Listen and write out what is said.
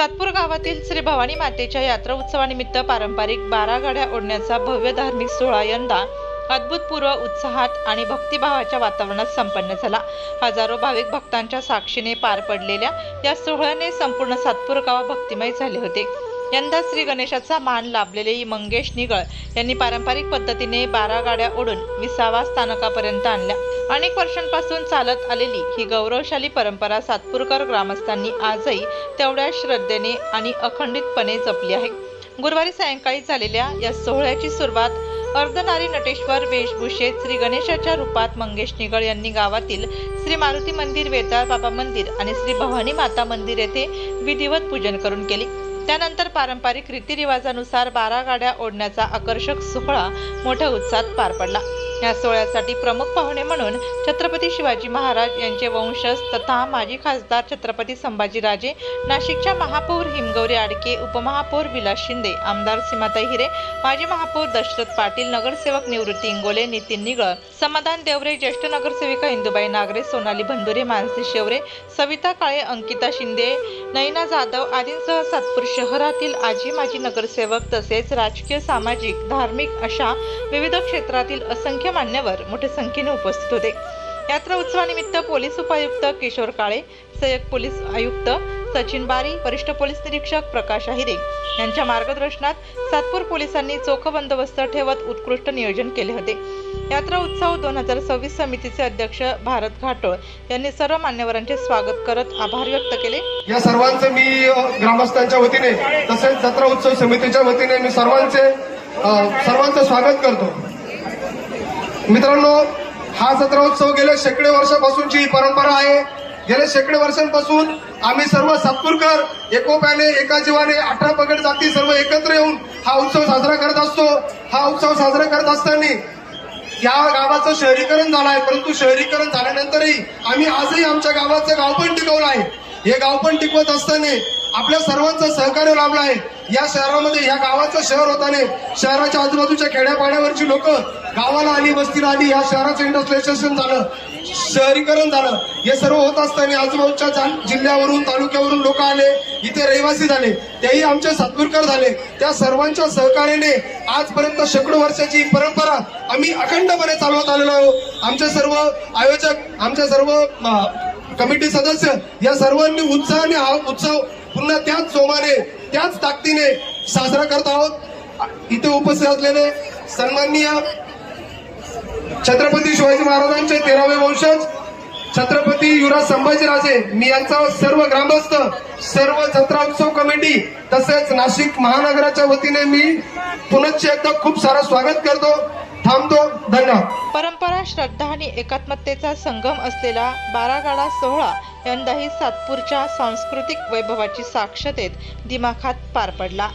सातपूर गावातील श्री भवानी मातेच्या यात्रा उत्सवानिमित्त पारंपरिक 12 गाड्या ओढण्याचा भव्य धार्मिक सोहळा यंदा अभूतपूर्व उत्साहात आणि भक्तिभावाच्या वातावरणात संपन्न झाला। हजारो भाविक भक्तांच्या साक्षीने पार पडलेल्या या सोहळ्याने संपूर्ण सातपूर गाव भक्तिमय झाले होते। यंदा श्री गणेशाचा मान लाभलेले मंगेश निगळ यांनी पारंपरिक पद्धतीने 12 गाड्या ओढून विसावा स्थानकापर्यंत आणल्या। अनेक वर्षांपासून चालत आलेली ही गौरवशाली परंपरा सातपूरकर ग्रामस्थांनी आजही तेवढ्याच श्रद्धेने आणि अखंडितपणे जपली आहे। गुरुवारी सायंकाळी झालेल्या या सोहळ्याची सुरुवात अर्धनारी नटेश्वर वेशभूषेत श्री गणेशाच्या रूपात मंगेश निगळ यांनी गावातील श्री मारुती मंदिर, वेताळ बाबा मंदिर आणि श्री भवानी माता मंदिर येथे विधिवत पूजन करून केली। त्यानंतर पारंपरिक रीतिरिवाजानुसार 12 गाड्या ओढण्याचा आकर्षक सोहळा मोठ्या उत्साहात पार पडला। या सोहळ्यासाठी प्रमुख पाहुणे म्हणून छत्रपती शिवाजी महाराज यांचे वंशज तथा माजी खासदार छत्रपती संभाजीराजे, नाशिकच्या महापौर हिमगौरी आडके, उपमहापौर विलास शिंदे, आमदार सीमाताई हिरे, माजी महापौर दशरथ पाटील, नगरसेवक निवृत्ती इंगोले, नितीन निगळ, समाधान देवरे, ज्येष्ठ नगरसेविका इंदुबाई नागरे, सोनाली भंदुरे, मानसी शेवरे, सविता काळे, अंकिता शिंदे, नैना जाधव आदींसह सातपूर शहरातील आजी माजी नगरसेवक तसेच राजकीय, सामाजिक, धार्मिक अशा विविध क्षेत्रातील असंख्य मान्यवर मोठ्या संख्येने उपस्थित होते। यात्रा उत्सवानिमित्त पोलीस उपायुक्त किशोर काळे, सहाय्यक पोलीस आयुक्त सचिन बारी, वरिष्ठ पोलीस निरीक्षक प्रकाश आहिरे यांच्या मार्गदर्शनात सातपूर पोलिसांनी चोख बंदोबस्त ठेवत उत्कृष्ट नियोजन केले होते। यात्रा उत्सव 2026 समितीचे अध्यक्ष भारत घाटोळ यांनी सर्व मान्यवरांचे स्वागत करत आभार व्यक्त केले। या सर्वांचे मी ग्रामस्थांच्या वतीने तसेच जत्रा उत्सव समितीच्या वतीने मी सर्वांचं स्वागत करतो। मित्रांनो, हा जत्रा उत्सव गेल्या शेकडे वर्षापासूनची परंपरा आहे। गेल्या शेकडे वर्षांपासून आम्ही सर्व सातपूरकर एकोप्याने, एका जीवाने 18 पगड जाती सर्व एकत्र येऊन हा उत्सव साजरा करत असतो। हा उत्सव साजरा करत असताना या गावाचं शहरीकरण झालं आहे, परंतु शहरीकरण झाल्यानंतरही आम्ही आजही आमच्या गावाचं गाव पण टिकवलं आहे। हे गाव पण टिकवत असताना आपल्या सर्वांचं सहकार्य लाभलं आहे। या शहरामध्ये, या गावाचं शहर होताना शहराच्या आजूबाजूच्या खेड्यापाड्यावरची लोक गावाला आली, वस्तीला आली, या शहराचं इंडस्ट्रियलायझेशन झालं, शहरीकरण झालं। हे सर्व होत असताना आजूबाजूच्या जिल्ह्यावरून, तालुक्यावरून लोक आले, इथे रहिवासी झाले, तेही आमचे सातपूरकर झाले। त्या सर्वांच्या सहकार्याने आजपर्यंत शेकडो वर्षाची परंपरा आम्ही अखंडपणे चालवत आलेलो आहोत। आमचे सर्व आयोजक, आमचे सर्व कमिटी सदस्य या सर्वांनी उत्साहाने हा उत्सव पुन्हा त्याच जोमाने, त्याच ताकदीने साजरा करत आहोत। इथे उपस्थित असलेले सन्माननीय छत्रपती शिवाजी महाराजांचे 13वे वंशज छत्रपती युवराज संभाजीराजे, मी यांचा सर्व ग्रामस्थ, सर्व जत्रा उत्सव कमिटी तसेच नाशिक महानगराच्या वतीने मी पुनश्च एकदा खूप सारं स्वागत करतो। थांबतो। धन्यवाद। परंपरा, श्रद्धा आणि एकात्मतेचा संगम असलेला 12 गाडा सोहळा यंदाही सातपूरच्या सांस्कृतिक वैभवाची साक्ष देत दिमाखात पार पडला।